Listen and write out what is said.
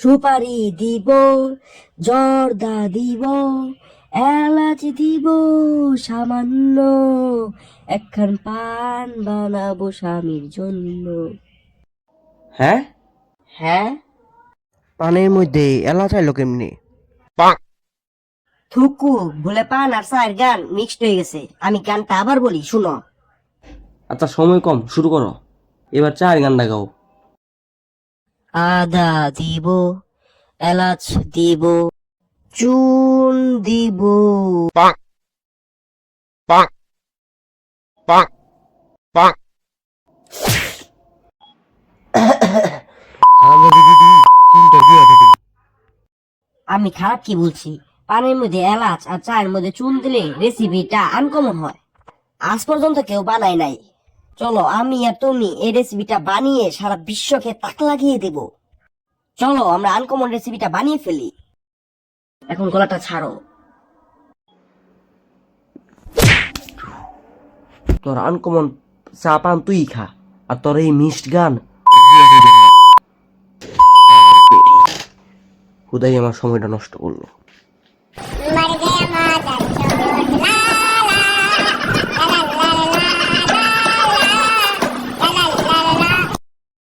সুপারি দিব, জর্দা দিব, এলাচ দিব সামান্য, একখান পান বানাবো স্বামীর জন্য। হ্যাঁ, হ্যাঁ, পানের মধ্যে এলাচ আইলো কেমনি? থুকু ভুলে পান আর চায়ের গান মিক্সড হয়ে গেছে। আমি গানটা আবার বলি, শুনো। আচ্ছা, সময় কম, শুরু করো। এবার চার গানটা গাও। আদা দিব, এলাচ দিব, চুন দিব, আমি খারাপ কি বলছি? পানির মধ্যে এলাচ আর চায়ের মধ্যে চুন দিলে রেসিপিটা আনকমন হয়। আজ পর্যন্ত কেউ বানায় নাই। চলো আমি আর তুমি এই রেসিপিটা বানিয়ে সারা বিশ্বকে তাক লাগিয়ে দেব। চলো আমরা আনকমন রেসিপিটা বানিয়ে ফেলি। এখন গলাটা ছাড়ো। তোর আনকমন চা পান তুই খা, আর তোর এই মিষ্টি গান হুদাই আমার সময়টা নষ্ট করলো।